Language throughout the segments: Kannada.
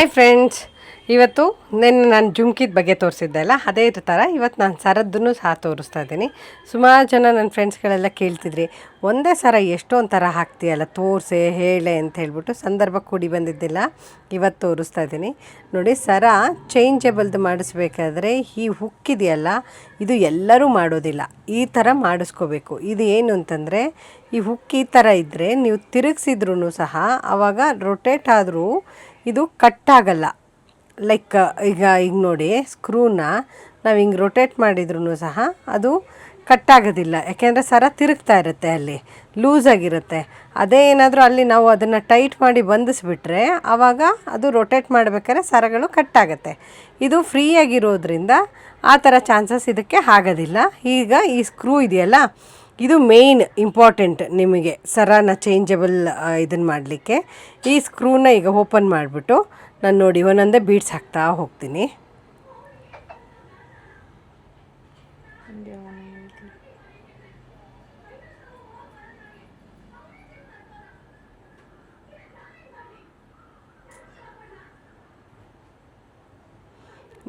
ಹಾಯ್ ಫ್ರೆಂಡ್ಸ್, ಇವತ್ತು ನಾನು ಜುಮ್ಕಿದ ಬಗ್ಗೆ ತೋರಿಸಿದ್ದೆ ಅಲ್ಲ, ಅದೇ ಥರ ಇವತ್ತು ನಾನು ಸರದ್ದನ್ನು ಸಹ ತೋರಿಸ್ತಾ ಇದ್ದೀನಿ. ಸುಮಾರು ಜನ ನನ್ನ ಫ್ರೆಂಡ್ಸ್ಗಳೆಲ್ಲ ಕೇಳ್ತಿದ್ರಿ, ಒಂದೇ ಸರ ಎಷ್ಟೊಂದು ಥರ ಹಾಕ್ತೀಯಲ್ಲ, ತೋರಿಸೆ ಹೇಳೆ ಅಂತ ಹೇಳ್ಬಿಟ್ಟು. ಸಂದರ್ಭ ಕೂಡಿ ಬಂದಿದ್ದಿಲ್ಲ, ಇವತ್ತು ತೋರಿಸ್ತಾ ಇದ್ದೀನಿ. ನೋಡಿ, ಸರ ಚೇಂಜಬಲ್ದು ಮಾಡಿಸ್ಬೇಕಾದ್ರೆ ಈ ಹುಕ್ಕಿದೆಯಲ್ಲ, ಇದು ಎಲ್ಲರೂ ಮಾಡೋದಿಲ್ಲ, ಈ ಥರ ಮಾಡಿಸ್ಕೋಬೇಕು. ಇದು ಏನು ಅಂತಂದರೆ, ಈ ಹುಕ್ ಈ ಥರ ಇದ್ದರೆ ನೀವು ತಿರುಗಿಸಿದ್ರೂ ಸಹ ಆವಾಗ ರೊಟೇಟ್ ಆದರೂ ಇದು ಕಟ್ಟಾಗಲ್ಲ. ಲೈಕ್ ಈಗ ನೋಡಿ, ಸ್ಕ್ರೂನ ನಾವು ಹಿಂಗೆ ರೊಟೇಟ್ ಮಾಡಿದ್ರೂ ಸಹ ಅದು ಕಟ್ಟಾಗೋದಿಲ್ಲ. ಯಾಕೆಂದರೆ ಸರ ತಿರುಗ್ತಾ ಇರುತ್ತೆ, ಅಲ್ಲಿ ಲೂಸಾಗಿರುತ್ತೆ. ಅದೇ ಏನಾದರೂ ಅಲ್ಲಿ ನಾವು ಅದನ್ನು ಟೈಟ್ ಮಾಡಿ ಬಂಧಿಸ್ಬಿಟ್ರೆ ಆವಾಗ ಅದು ರೊಟೇಟ್ ಮಾಡಬೇಕಾದ್ರೆ ಸರಗಳು ಕಟ್ಟಾಗತ್ತೆ. ಇದು ಫ್ರೀಯಾಗಿರೋದ್ರಿಂದ ಆ ಥರ ಚಾನ್ಸಸ್ ಇದಕ್ಕೆ ಆಗೋದಿಲ್ಲ. ಈಗ ಈ ಸ್ಕ್ರೂ ಇದೆಯಲ್ಲ, ಇದು ಮೇಯ್ನ್ ಇಂಪಾರ್ಟೆಂಟ್ ನಿಮಗೆ ಸರಾನ ಚೇಂಜಬಲ್ ಇದನ್ನು ಮಾಡಲಿಕ್ಕೆ. ಈ ಸ್ಕ್ರೂನ ಈಗ ಓಪನ್ ಮಾಡಿಬಿಟ್ಟು ನಾನು ನೋಡಿ ಒಂದೊಂದೇ ಬೀಡ್ಸ್ ಹಾಕ್ತಾ ಹೋಗ್ತೀನಿ.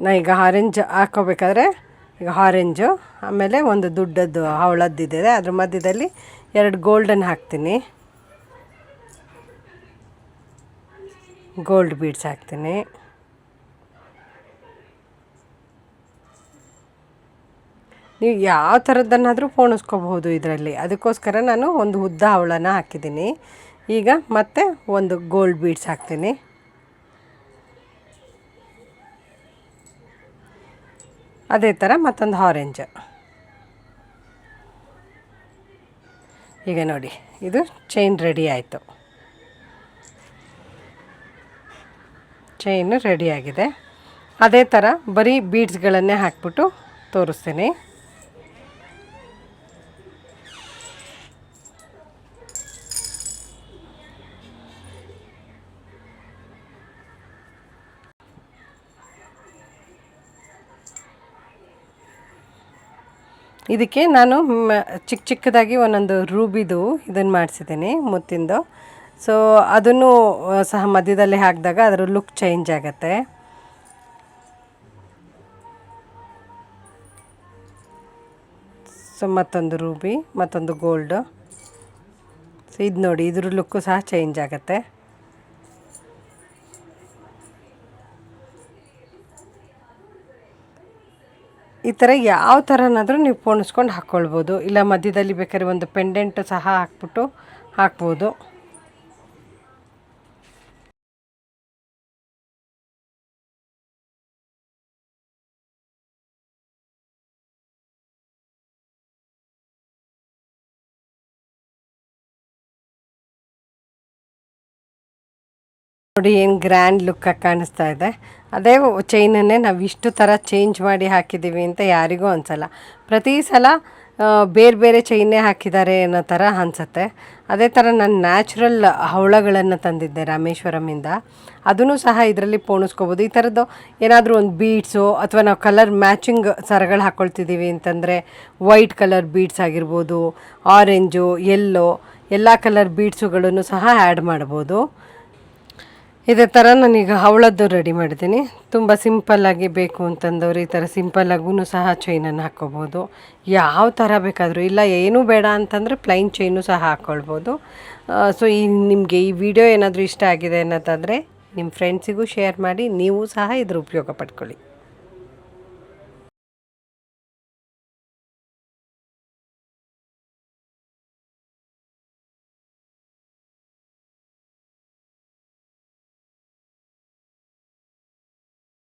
ನಾ ಈಗ ಆರೆಂಜ್ ಹಾಕೋಬೇಕಾದ್ರೆ ಈಗ ಆರೆಂಜು, ಆಮೇಲೆ ಒಂದು ದುಡ್ಡದ್ದು ಹವಳದ್ದಿದೆ, ಅದ್ರ ಮಧ್ಯದಲ್ಲಿ 2 ಗೋಲ್ಡನ್ ಹಾಕ್ತೀನಿ, ಗೋಲ್ಡ್ ಬೀಡ್ಸ್ ಹಾಕ್ತೀನಿ. ನೀವು ಯಾವ ಥರದ್ದನ್ನಾದರೂ ಪೋಣಿಸ್ಕೋಬಹುದು ಇದರಲ್ಲಿ, ಅದಕ್ಕೋಸ್ಕರ ನಾನು ಒಂದು ಉದ್ದ ಹವಳನ ಹಾಕಿದ್ದೀನಿ. ಈಗ ಮತ್ತೆ ಒಂದು ಗೋಲ್ಡ್ ಬೀಡ್ಸ್ ಹಾಕ್ತೀನಿ. ಅದೇ ಥರ ಮತ್ತೊಂದು ಆರೆಂಜ್. ಈಗ ನೋಡಿ, ಇದು ಚೈನ್ ರೆಡಿ ಆಯಿತು, ಚೈನು ರೆಡಿಯಾಗಿದೆ. ಅದೇ ಥರ ಬರೀ ಬೀಡ್ಸ್ಗಳನ್ನೇ ಹಾಕ್ಬಿಟ್ಟು ತೋರಿಸ್ತೀನಿ. ಇದಕ್ಕೆ ನಾನು ಚಿಕ್ಕದಾಗಿ ಒಂದೊಂದು ರೂಬಿದು ಇದನ್ನು ಮಾಡಿಸಿದ್ದೀನಿ, ಮುತ್ತಿಂದು. ಸೊ ಅದನ್ನು ಸಹ ಮಧ್ಯದಲ್ಲಿ ಹಾಕಿದಾಗ ಅದರ ಲುಕ್ ಚೇಂಜ್ ಆಗುತ್ತೆ. ಸೊ ಮತ್ತೊಂದು ರೂಬಿ, ಮತ್ತೊಂದು ಗೋಲ್ಡು. ಸೊ ಇದು ನೋಡಿ, ಇದ್ರ ಲುಕ್ಕು ಸಹ ಚೇಂಜ್ ಆಗುತ್ತೆ. ಈ ಥರ ಯಾವ ಥರನಾದರೂ ನೀವು ಪೋಣಿಸ್ಕೊಂಡು ಹಾಕ್ಕೊಳ್ಬೋದು, ಇಲ್ಲ ಮಧ್ಯದಲ್ಲಿ ಬೇಕಾದ್ರೆ ಒಂದು ಪೆಂಡೆಂಟ್ ಸಹ ಹಾಕ್ಬಿಟ್ಟು ಹಾಕ್ಬೋದು. ನೋಡಿ, ಏನು ಗ್ರ್ಯಾಂಡ್ ಲುಕ್ಕಾಗಿ ಕಾಣಿಸ್ತಾ ಇದೆ. ಅದೇ ಚೈನನ್ನೇ ನಾವು ಇಷ್ಟು ಥರ ಚೇಂಜ್ ಮಾಡಿ ಹಾಕಿದ್ದೀವಿ ಅಂತ ಯಾರಿಗೂ ಅನಿಸಲ್ಲ. ಪ್ರತಿ ಸಲ ಬೇರೆ ಬೇರೆ ಚೈನೇ ಹಾಕಿದ್ದಾರೆ ಅನ್ನೋ ಥರ ಅನಿಸುತ್ತೆ. ಅದೇ ಥರ ನಾನು ನ್ಯಾಚುರಲ್ ಹವಳಗಳನ್ನು ತಂದಿದ್ದೆ ರಾಮೇಶ್ವರಮಿಂದ, ಅದನ್ನು ಸಹ ಇದರಲ್ಲಿ ಪೋಣಿಸ್ಕೋಬೋದು. ಈ ಥರದ್ದು ಏನಾದರೂ ಒಂದು ಬೀಡ್ಸು ಅಥವಾ ನಾವು ಕಲರ್ ಮ್ಯಾಚಿಂಗ್ ಸರಗಳು ಹಾಕ್ಕೊಳ್ತಿದ್ದೀವಿ ಅಂತಂದರೆ ವೈಟ್ ಕಲರ್ ಬೀಡ್ಸ್ ಆಗಿರ್ಬೋದು, ಆರೆಂಜು, ಯೆಲ್ಲೋ, ಎಲ್ಲ ಕಲರ್ ಬೀಡ್ಸುಗಳನ್ನು ಸಹ ಆ್ಯಡ್ ಮಾಡ್ಬೋದು. ಇದೇ ಥರ ನಾನೀಗ ಹವಳದ್ದು ರೆಡಿ ಮಾಡಿದ್ದೀನಿ. ತುಂಬ ಸಿಂಪಲ್ಲಾಗಿ ಬೇಕು ಅಂತಂದವರು ಈ ಥರ ಸಿಂಪಲ್ಲಾಗೂ ಸಹ ಚೈನನ್ನು ಹಾಕ್ಕೋಬೋದು. ಯಾವ ಥರ ಬೇಕಾದರೂ, ಇಲ್ಲ ಏನೂ ಬೇಡ ಅಂತಂದರೆ ಪ್ಲೈನ್ ಚೈನು ಸಹ ಹಾಕ್ಕೊಳ್ಬೋದು. ಸೊ ನಿಮಗೆ ಈ ವಿಡಿಯೋ ಏನಾದರೂ ಇಷ್ಟ ಆಗಿದೆ ಅನ್ನೋದಾದರೆ ನಿಮ್ಮ ಫ್ರೆಂಡ್ಸಿಗೂ ಶೇರ್ ಮಾಡಿ, ನೀವು ಸಹ ಇದ್ರ ಉಪಯೋಗ ಪಡ್ಕೊಳ್ಳಿ.